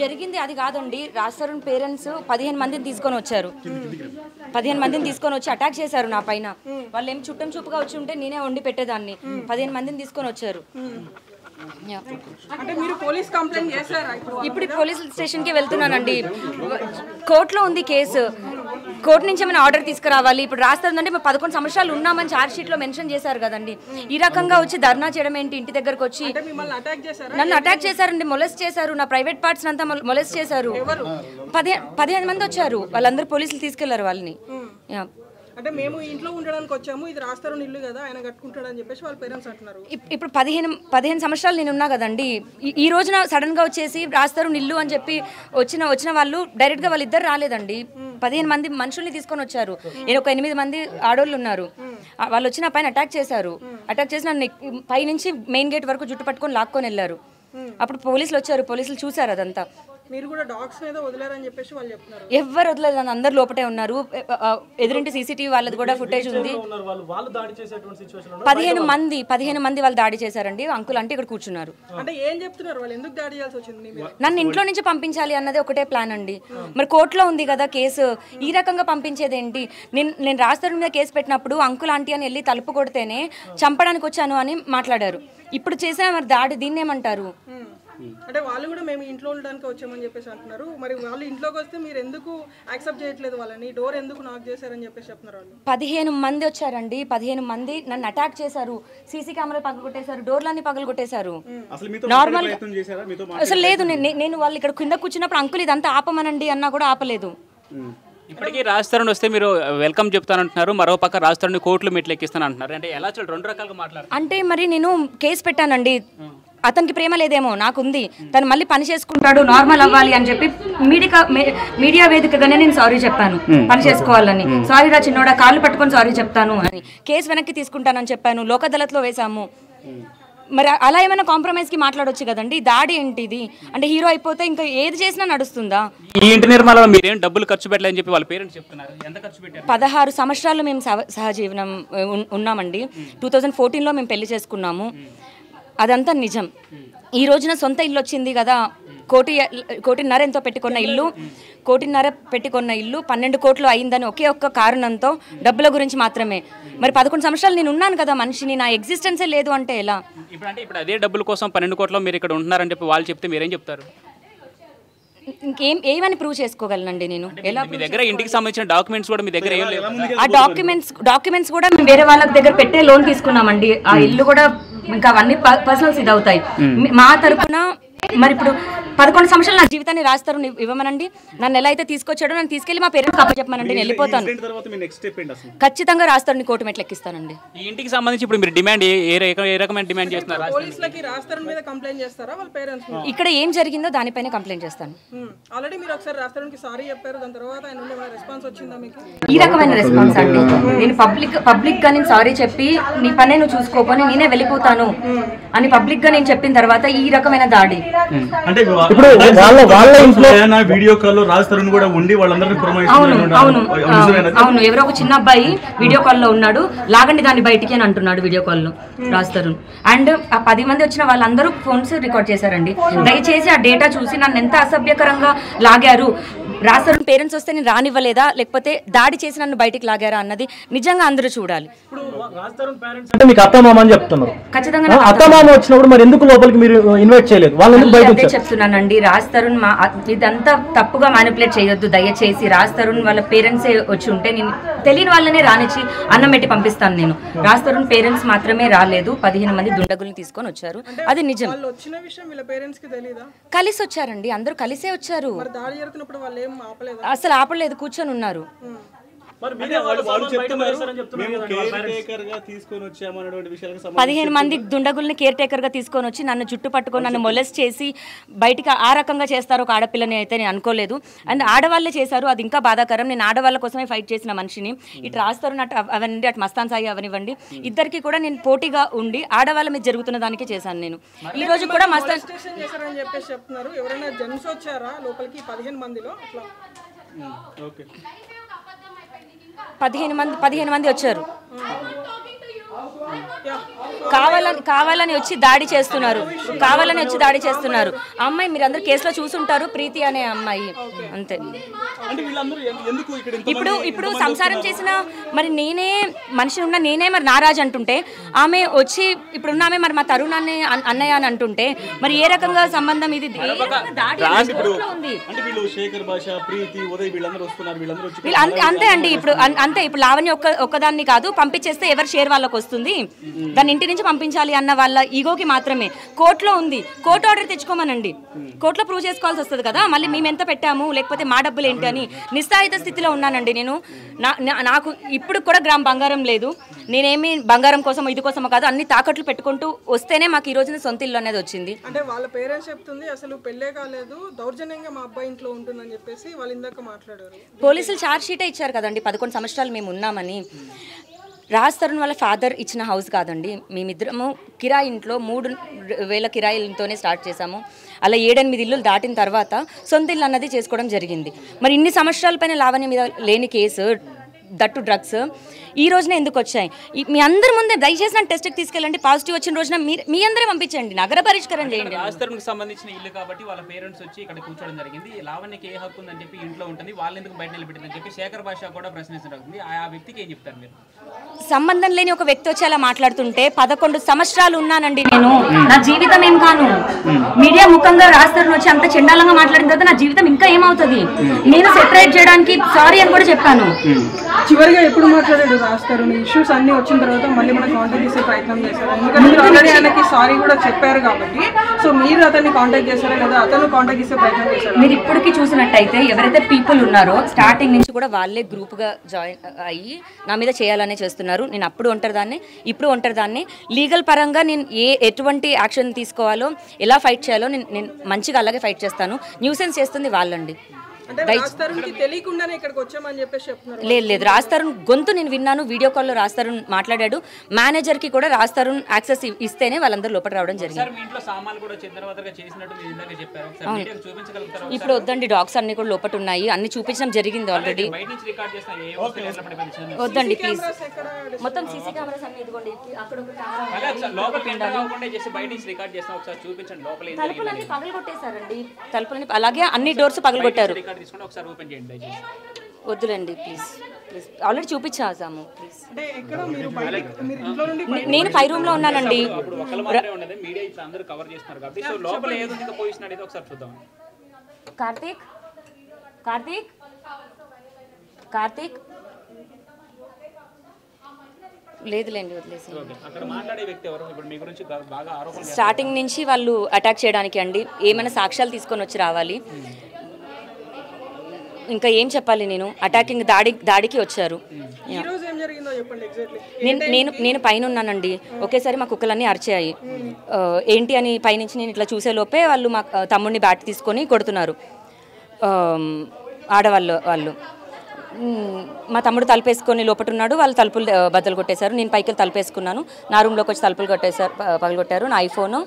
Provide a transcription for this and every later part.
జరిగింది అది కాదండి. రాస్తారు పేరెంట్స్ 15 మందిని తీసుకొని వచ్చారు. 15 మందిని తీసుకొని వచ్చి అటాక్ చేశారు నా పైన. వాళ్ళు ఏం చుట్టం చూపుగా వచ్చి ఉంటే నేనే వండి పెట్టేదాన్ని. 15 మందిని తీసుకొని వచ్చారు. అంటే మీరు పోలీస్ కంప్లైంట్ చేశారా? ఇప్పుడు పోలీస్ స్టేషన్ కి వెళ్తున్నానండి. కోర్టులో ఉంది కేసు. కోర్టు నుంచి ఏమైనా ఆర్డర్ తీసుకురావాలి. ఇప్పుడు రాస్తుందంటే 11 సంవత్సరాలు ఉన్నామని చార్జ్ షీట్ లో మెన్షన్ చేశారు కదండి. ఈ రకంగా వచ్చి ధర్నా చేయడం ఏంటి? ఇంటి దగ్గరకు వచ్చి నన్ను అటాక్ చేశారండి, మొలెస్ట్ చేశారు. నా ప్రైవేట్ పార్ట్స్ అంతా మొలెస్ట్ చేశారు. 15 మంది వచ్చారు. వాళ్ళందరూ పోలీసులు తీసుకెళ్లారు వాళ్ళని. అంటే మేము ఇంట్లో ఉండడానికి వచ్చాము, ఇది రాస్తారు ఇల్లు కదా, ఆయన కట్టుకుంటాడు అని చెప్పేసి వాళ్ళ పేరెంట్స్ అంటున్నారు. ఇప్పుడు 15 సంవత్సరాలు నేను ఉన్నా కదండి. ఈ రోజున సడన్ గా వచ్చేసి రాస్తారు ఇల్లు అని చెప్పి వచ్చిన వాళ్ళు డైరెక్ట్ గా వాళ్ళిద్దరు రాలేదండి. 15 మంది మనుషుల్ని తీసుకొని వచ్చారు. నేను ఒక 8 మంది ఆడోళ్ళు ఉన్నారు. వాళ్ళు వచ్చిన పైన అటాక్ చేశారు. అటాక్ చేసి నన్ను పై నుంచి మెయిన్ గేట్ వరకు జుట్టు పట్టుకొని లాక్కొని వెళ్ళారు. అప్పుడు పోలీసులు వచ్చారు. పోలీసులు చూసారు అదంతా. మీరు కూడా డాగ్స్ మీద వదిలేరని చెప్పేసి వాళ్ళు చెప్తున్నారు. ఎవరు వదలలేదు, అందరు లోపటే ఉన్నారు. ఎదురింటి సీసీటీవీ వాళ్ళది కూడా ఫుటేజ్ ఉంది. 15 మంది వాళ్ళు దాడి చేశారండి. అంకుల్ అంటే ఇక్కడ కూర్చున్నారు. అంటే ఏం చెప్తున్నారు వాళ్ళు? ఎందుకు దాడి చేయాల్సి వచ్చింది? నన్ను ఇంట్లో నుంచి పంపించాలి అన్నది ఒకటే ప్లాన్ అండి. మరి కోర్టులో ఉంది కదా కేసు, ఈ రకంగా పంపించేది ఏంటి? నేను రాస్తారు మీద కేసు పెట్టినప్పుడు అంకుల్ ఆంటీ అని వెళ్ళి తలుపు కొడితేనే చంపడానికి వచ్చాను అని మాట్లాడారు. ఇప్పుడు చేసే మరి దాడి దీన్ని ఏమంటారు? అంటే వాళ్ళు కూడా మేము ఇంట్లో ఉండడానికి వచ్చామని చెప్పేసి అంటున్నారు. మరి వాళ్ళు ఇంట్లోకి వస్తే మీరు ఎందుకు యాక్సెప్ట్ చేయట్లేదు? వాళ్ళని డోర్ ఎందుకు నాక్ చేశారని చెప్పేసి చెప్తున్నారు వాళ్ళు. 15 మంది వచ్చారండి. 15 మంది నన్ను అటాక్ చేశారు. సీసీ కెమెరాలు పగలగొట్టేశారు. డోర్లన్నీ పగలగొట్టేశారు. నార్మల్ అసలు లేదు. నేను వాళ్ళు ఇక్కడ కింద కూర్చున్నప్పుడు అంకుల్ ఇదంతా ఆపమనండి అన్నా కూడా ఆపలేదు. ఇప్పటికీ రాజస్థాన్ వస్తే మీరు వెల్కమ్ చెప్తానంటున్నారు, మరో పక్క రాజస్థాన్ కోర్టులు మెట్లు ఎక్కిస్తాను అంటున్నారు. అంటే ఎలా చూడండి, 2 రకాలుగా మాట్లాడారు. అంటే మరి నేను కేసు పెట్టానండి. అతనికి ప్రేమ లేదేమో, నాకుంది. తను మళ్ళీ పని చేసుకుంటాడు, నార్మల్ అవ్వాలి అని చెప్పి మీడియా వేదికగానే నేను సారీ చెప్పాను, పని చేసుకోవాలని. సారీ రా చిన్నోడా, కాళ్ళు పట్టుకొని సారీ చెప్తాను అని. కేసు వెనక్కి తీసుకుంటానని చెప్పాను. లోక్ అదాలత్లో వేసాము. మరి అలా ఏమైనా కాంప్రమైజ్ కి మాట్లాడొచ్చు కదండి. దాడి ఏంటిది? అంటే హీరో అయిపోతే ఇంకా ఏది చేసినా నడుస్తుందా? ఈ ఇంటి నిర్మాణంలో మీరేం డబ్బులు ఖర్చు పెట్టలేదని చెప్పి వాళ్ళ పేరెంట్స్ చెప్తున్నారు. ఎంత ఖర్చు పెట్టారు? 16 సంవత్సరాలు మేము సహజీవనం ఉన్నామండి. 2014లో మేము పెళ్లి చేసుకున్నాము. అదంతా నిజం. ఈ రోజున సొంత ఇల్లు వచ్చింది కదా. 1.5 ఎంతో పెట్టుకున్న ఇల్లు, 1.5 పెట్టుకున్న ఇల్లు 12 కోట్లు అయిందని ఒకే ఒక్క కారణంతో, డబ్బుల గురించి మాత్రమే. మరి 11 సంవత్సరాలు నేను ఉన్నాను కదా మనిషిని, నా ఎగ్జిస్టెన్సే లేదు అంటే ఎలా? ఇప్పుడు అదే డబ్బుల కోసం 12 కోట్లు మీరు ఇక్కడ ఉంటున్నారని చెప్పి వాళ్ళు చెప్తే మీరేం చెప్తారు? ఏమని ప్రూవ్ చేసుకోగలనండి నేను? ఎలా? మీ దగ్గర ఇంటికి సంబంధించిన డాక్యుమెంట్స్ కూడా మీ దగ్గర ఏం లేవు. ఆ డాక్యుమెంట్స్ కూడా మేము వేరే వాళ్ళ దగ్గర పెట్టే లోన్ తీసుకున్నామండి. ఆ ఇల్లు కూడా ఇంకా అవన్నీ పర్సనల్స్ ఇది అవుతాయి మా తరపున. మరి ఇప్పుడు 11 సంవత్సరాలు నా జీవితాన్ని రాస్తారు ఇవ్వమనండి. నన్ను ఎలా అయితే తీసుకొచ్చాడో నన్ను తీసుకెళ్లి మా పేరెంట్స్ అప్పచెప్పమనండి, నేను వెళ్ళిపోతాను. ఖచ్చితంగా రాస్తారు కోర్టు మెట్లు ఎక్కిస్తానండి. ఈ ఇంటికి సంబంధించి ఇప్పుడు మీరు డిమాండ్ ఏ రకమైన డిమాండ్ చేస్తున్నారు? ఇక్కడ ఏం జరిగిందో దానిపైన కంప్లైంట్ చేస్తాను. ఆల్రెడీ మీరు ఒకసారి రాస్తానికి సారీ చెప్పారు, దాని తర్వాత ఆయన నుండి రెస్పాన్స్ వచ్చిందా మీకు? ఈ రకమైన రెస్పాన్స్ అండి. నేను పబ్లిక్ గా నేను సారీ చెప్పి నీ పనే నువ్వు చూసుకోకొని నేనే వెళ్ళిపోతాను అని పబ్లిక్ గా నేను చెప్పిన తర్వాత ఈ రకమైన దాడి. అంటే ఇప్పుడు వాళ్ళ ఇంట్లో వీడియో కాల్ లో రాజ్ తరుణ్ కూడా ఉండి వాళ్ళందరినీ అవును ఎవరో ఒక చిన్న అబ్బాయి వీడియో కాల్ లో ఉన్నాడు, లాగండి దాన్ని బయటికి అని అంటున్నాడు వీడియో కాల్ లో రాజ్ తరుణ్. అండ్ ఆ 10 మంది వచ్చిన వాళ్ళందరూ ఫోన్స్ రికార్డ్ చేశారండి. దయచేసి ఆ డేటా చూసి నన్ను ఎంత అసభ్యకరంగా లాగారు. రాజ్ తరుణ్ పేరెంట్స్ వస్తే నేను రానివ్వలేదా, లేకపోతే దాడి చేసి నన్ను బయటికి లాగారా అన్నది నిజంగా అందరూ చూడాలి. ఖచ్చితంగా అత్తమామ వచ్చినప్పుడు మరి ఎందుకు లోపలికి మీరు ఇన్వైట్ చేయలేదు? అదే చెప్తున్నానండి. రాజ్ తరుణ్ ఇదంతా తప్పుగా మ్యానిపులేట్ చేయొద్దు దయచేసి. రాజ్ తరుణ్ వాళ్ళ పేరెంట్స్ వచ్చి ఉంటే నేను తెలియని వాళ్ళనే రానిచ్చి అన్నం పెట్టి పంపిస్తాను. నేను రాజ్ తరుణ్ పేరెంట్స్ మాత్రమే రాలేదు, 15 మంది దుండగుల్ని తీసుకొని వచ్చారు. అది నిజం. కలిసి వచ్చారండి, అందరూ కలిసే వచ్చారు. అసలు ఆపలేదు, కూర్చొని ఉన్నారు. 15 మంది దుండగుల్ని కేర్ టేకర్ గా తీసుకొని వచ్చి నన్ను జుట్టు పట్టుకొని నన్ను మొలెస్ట్ చేసి బయటికి ఆ రకంగా చేస్తారు ఒక ఆడపిల్లని అయితే నేను అనుకోలేదు. అండ్ ఆడవాళ్ళే చేశారు, అది ఇంకా బాధాకరం. నేను ఆడవాళ్ళ కోసమే ఫైట్ చేసిన మనిషిని. ఇటు రాస్తారు అటు అవనండి, అటు మస్తాన్ సాయి అవనివ్వండి, ఇద్దరికి కూడా నేను పోటీగా ఉండి ఆడవాళ్ళ మీద జరుగుతున్న దానికే చేశాను. నేను ఈ రోజు కూడా మస్తాన్ 15 మంది వచ్చారు. కావాలని వచ్చి దాడి చేస్తున్నారు. అమ్మాయి మీరందరూ కేసులో చూసుంటారు, ప్రీతి అనే అమ్మాయి, అంతే. ఇప్పుడు సంసారం చేసిన మరి నేనే మనిషి ఉన్న నేనే మరి నారాజ్ అంటుంటే, ఆమె వచ్చి ఇప్పుడున్న ఆమె మరి మా తరుణ్ అన్నయ్య అని అంటుంటే మరి ఏ రకంగా సంబంధం ఇది? అంతే అండి. ఇప్పుడు లావణ్య ఒక్కదాన్ని కాదు పంపించేస్తే ఎవరి షేర్ వాళ్ళకి వస్తుంది, దాన్ని ఇంటి నుంచి పంపించాలి అన్న వాళ్ళ ఈగోకి మాత్రమే. కోర్టులో ఉంది, కోర్టు ఆర్డర్ తెచ్చుకోమనండి, కోర్టులో ప్రూవ్ చేసుకోవాల్సి వస్తుంది కదా. మళ్ళీ మేము ఎంత పెట్టాము లేకపోతే మా డబ్బులు ఏంటి అని నిస్సాయిత స్థితిలో ఉన్నానండి నేను. నాకు ఇప్పుడు కూడా గ్రామ్ బంగారం లేదు. నేనేమి బంగారం కోసం ఇది కోసమో కాదు, అన్ని తాకట్లు పెట్టుకుంటూ వస్తేనే మాకు ఈ రోజున సొంత ఇల్లు అనేది వచ్చింది. అంటే వాళ్ళ పేరెంట్స్ చెప్తుంది అసలు పెళ్ళే కాలేదు, దౌర్జన్యంగా మా అబ్బాయి ఇంట్లో ఉంటుందని చెప్పేసి వాళ్ళు ఇందాక మాట్లాడారు. పోలీసులు ఛార్జ్ షీటే ఇచ్చారు కదండి, 11 సంవత్సరాలు మేము ఉన్నామని. రాజ్ తరుణ్ వాళ్ళ ఫాదర్ ఇచ్చిన హౌస్ కాదండి, మేమిద్దరము కిరాయి ఇంట్లో 3,000 కిరాయిలతోనే స్టార్ట్ చేశాము. అలా 7-8 ఇల్లులు దాటిన తర్వాత సొంత ఇల్లు అన్నది చేసుకోవడం జరిగింది. మరి ఇన్ని సంవత్సరాల పైన లావణ్య మీద లేని కేసు, దట్టు డ్రగ్స్ ఈ రోజున ఎందుకు వచ్చాయి? మీ అందరి ముందే దయచేసి నన్ను టెస్ట్కి తీసుకెళ్ళండి, పాజిటివ్ వచ్చిన రోజున మీ అందరే పంపించండి, నగర పరిష్కారం చేయండి. రాజధానికి సంబంధించిన ఇల్లు కాబట్టి వాళ్ళ పేరెంట్స్ వచ్చి ఇక్కడ కూర్చోవడం జరిగింది. లావణ్యకి ఏ హక్కు ఉందని చెప్పి ఇంట్లో ఉంటుంది, వాళ్ళు ఎందుకు బయట నిలబెట్టిందని చెప్పి శేఖర్ భాష కూడా ప్రశ్నించడం. ఆ వ్యక్తికి ఏం చెప్తారు మీరు? సంబంధం లేని ఒక వ్యక్తి వచ్చి అలా మాట్లాడుతుంటే 11 సంవత్సరాలు ఉన్నానండి నేను, నా జీవితం ఏం కాను. మీడియా ముఖంగా రాజ్ తరుణ్ వచ్చి అంత చండాలంగా మాట్లాడిన తర్వాత నా జీవితం ఇంకా ఏమవుతుంది? నేను సెపరేట్ చేయడానికి సారీ అని కూడా చెప్పాను. చివరిగా ఎప్పుడు మాట్లాడాడు రాజ్ తరుణ్? ఇష్యూస్ అన్ని వచ్చిన తర్వాత మళ్ళీ మన కాంటాక్ట్ చేసే ప్రయత్నం చేశారు, ఎందుకంటే ఆల్రెడీ ఆయనకి సారీ కూడా చెప్పారు కాబట్టి. సో మీరు అతన్ని కాంటాక్ట్ చేశారా లేదా అతను కాంటాక్ట్ చేసే ప్రయత్నం చేశారు? మీరు ఇప్పటికీ చూసినట్టయితే ఎవరైతే పీపుల్ ఉన్నారో స్టార్టింగ్ నుంచి కూడా వాళ్ళే గ్రూప్గా జాయిన్ అయ్యి నా మీద చేయాలనే చేస్తున్నారు. నేను అప్పుడు ఒంటరిదాన్ని, ఇప్పుడు ఒంటరిదాన్ని. లీగల్ పరంగా నేను ఎటువంటి యాక్షన్ తీసుకోవాలో, ఎలా ఫైట్ చేయాలో నేను మంచిగా అలాగే ఫైట్ చేస్తాను. న్యూసెన్స్ చేస్తుంది వాళ్ళండి. లేదు, రాజ్ తరుణ్ గొంతు నేను విన్నాను, వీడియో కాల్లో రాజ్ తరుణ్ మాట్లాడాడు. మేనేజర్ కి కూడా రాజ్ తరుణ్ యాక్సెస్ ఇస్తేనే వాళ్ళందరూ లోపల రావడం జరిగింది. ఇప్పుడు వద్దండి, డాగ్స్ అన్ని కూడా లోపల ఉన్నాయి, అన్ని చూపించడం జరిగింది ఆల్రెడీ. వద్దండి ప్లీజ్, మొత్తం సీసీ కెమెరాస్ అన్ని ఇదిగోండి. అక్కడ తలుపులన్నీ పగలగొట్టేశారండి, తలుపులన్నీ అలాగే అన్ని డోర్స్ పగలగొట్టారు. వద్దులేండి ప్లీజ్, ఆల్రెడీ చూపించాము ప్లీజ్. నేను 5 రూమ్ లో ఉన్నానండి. కార్తీక్ కార్తీక్ కార్తీక్ లేదులేండి, వదిలేసి. స్టార్టింగ్ నుంచి వాళ్ళు అటాక్ చేయడానికి అండి, ఏమైనా సాక్ష్యాలు తీసుకొని వచ్చి రావాలి. ఇంకా ఏం చెప్పాలి నేను? అటాకింగ్ దాడికి వచ్చారు. నేను పైన ఉన్నానండి, ఒకేసారి మా కుక్కలన్నీ అరిచాయి. ఏంటి అని పైనుంచి నేను ఇట్లా చూసే లోపే వాళ్ళు మా తమ్ముడిని బ్యాట్ తీసుకొని కొడుతున్నారు వాళ్ళు. మా తమ్ముడు తలుపేసుకొని లోపటున్నాడు, వాళ్ళు తలుపులు బద్దలు కొట్టేశారు. నేను పైకి తలుపేసుకున్నాను, నా రూమ్లోకి వచ్చి తలుపులు పగలగొట్టారు. నా ఐఫోను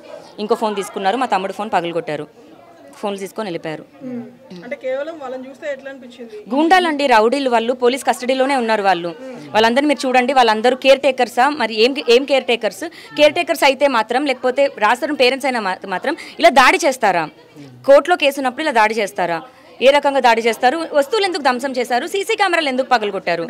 ఇంకో ఫోన్ తీసుకున్నారు, మా తమ్ముడు ఫోన్ పగలగొట్టారు. ఫోన్లు తీసుకొని వెళ్ళిపోయారు. గూండాలండి, రౌడీలు వాళ్ళు, పోలీస్ కస్టడీలోనే ఉన్నారు వాళ్ళు. వాళ్ళందరూ మీరు చూడండి, వాళ్ళందరూ కేర్ టేకర్సా? మరి ఏం కేర్ టేకర్స్ అయితే మాత్రం, లేకపోతే రాజ్ తరుణ్ పేరెంట్స్ అయినా మాత్రం ఇలా దాడి చేస్తారా? కోర్టులో కేసు ఉన్నప్పుడు ఇలా దాడి చేస్తారా? ఏ రకంగా దాడి చేస్తారు? వస్తువులు ఎందుకు ధ్వంసం చేశారు? సీసీ కెమెరాలు ఎందుకు పగలగొట్టారు?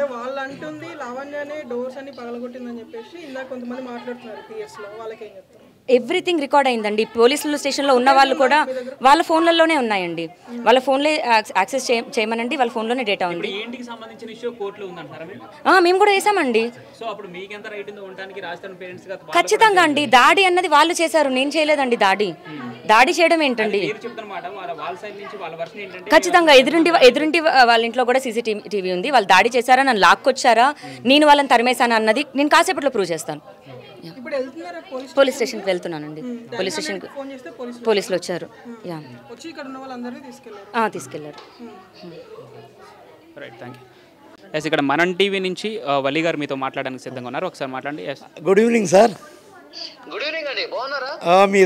ఎవ్రీథింగ్ రికార్డ్ అయిందండి. పోలీసుల స్టేషన్లో ఉన్న వాళ్ళు కూడా వాళ్ళ ఫోన్లలోనే ఉన్నాయండి, వాళ్ళ ఫోన్లే యాక్సెస్ చేయమనండి, వాళ్ళ ఫోన్లోనే డేటా ఉంది. మేము కూడా వేసామండి. ఖచ్చితంగా అండి, దాడి అన్నది వాళ్ళు చేశారు, నేను చేయలేదండి. దాడి చేయడం ఏంటండి? ఖచ్చితంగా ఎదురింటి వాళ్ళ ఇంట్లో కూడా CCTV ఉంది. వాళ్ళు దాడి చేశారా, నన్ను లాక్కొచ్చారా, నేను వాళ్ళని తరిమేశాను అన్నది నేను కాసేపట్లో ప్రూవ్ చేస్తాను. పోలీస్ స్టేషన్కి వెళ్తున్నానండి. పోలీస్ స్టేషన్కి పోలీసులు వచ్చారు, తీసుకెళ్లారు. ఇక్కడ మనం టీవీ నుంచి వలి గారు మీతో మాట్లాడడానికి సిద్ధంగా ఉన్నారు, ఒకసారి మాట్లాడండి. Good evening sir. Good evening అండి, బాగున్నారా? మీ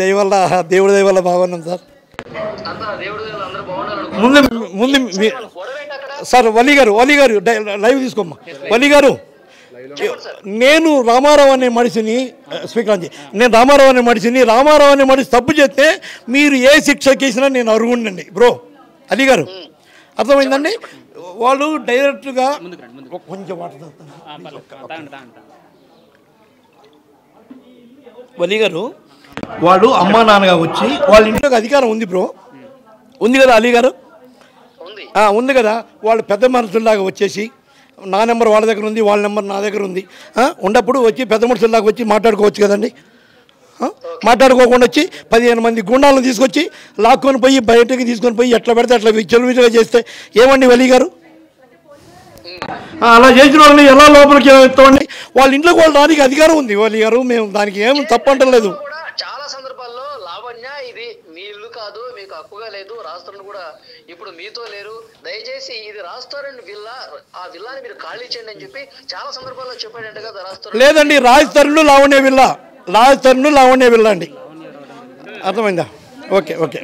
దయ వల్ల దేవుడి దయ వల్ల బాగున్నాం సార్. ముందు సార్ వలి గారు లైవ్ తీసుకోమ్మా. వలి గారు నేను రామారావు అనే మనిషిని శ్రీకాంత్, నేను రామారావు అనే మనిషి తప్పు చేస్తే మీరు ఏ శిక్ష చేసినా నేను అర్హుండండి బ్రో. అలీ గారు అర్థమైందండి. వాళ్ళు డైరెక్ట్గా కొంచెం అలీ గారు వాడు అమ్మా నాన్నగా వచ్చి వాళ్ళ ఇంట్లోకి అధికారం ఉంది బ్రో, ఉంది కదా అలీ గారు? ఉంది కదా. వాళ్ళు పెద్ద మనుషుల్లాగా వచ్చేసి నా నెంబర్ వాళ్ళ దగ్గర ఉంది, వాళ్ళ నెంబర్ నా దగ్గర ఉంది, ఉన్నప్పుడు వచ్చి పెద్ద మనుషుల్లాగా వచ్చి మాట్లాడుకోవచ్చు కదండి. మాట్లాడుకోకుండా వచ్చి 15 మంది గుండాలను తీసుకొచ్చి లాక్కొని పోయి బయటకి తీసుకొని పోయి ఎట్లా పెడితే అట్లా చెలువిగా చేస్తే ఏమండి వలీ గారు? అలా చేసిన వాళ్ళని ఎలా లోపలికి ఎత్తామండి? వాళ్ళ ఇంట్లోకి వాళ్ళు రానికి అధికారం ఉంది వలీ గారు. మేము దానికి ఏం తప్పంటలేదు. చాలా సందర్భాల్లో లావణ్య ఇది మీ ఇల్లు కాదు, మీకు హక్కుగా లేదు, రాజస్థాన్ కూడా ఇప్పుడు మీతో లేరు, దయచేసి ఇది రాజస్థాన్ విల్లా, ఆ విల్లాని మీరు ఖాళీ చేయండి అని చెప్పి చాలా సందర్భాల్లో చెప్పాడంట కదా రాజస్థాన్. లేదండి, రాజస్థాన్ లావణ్య విల్లా అండి. అర్థమైందా? ఓకే.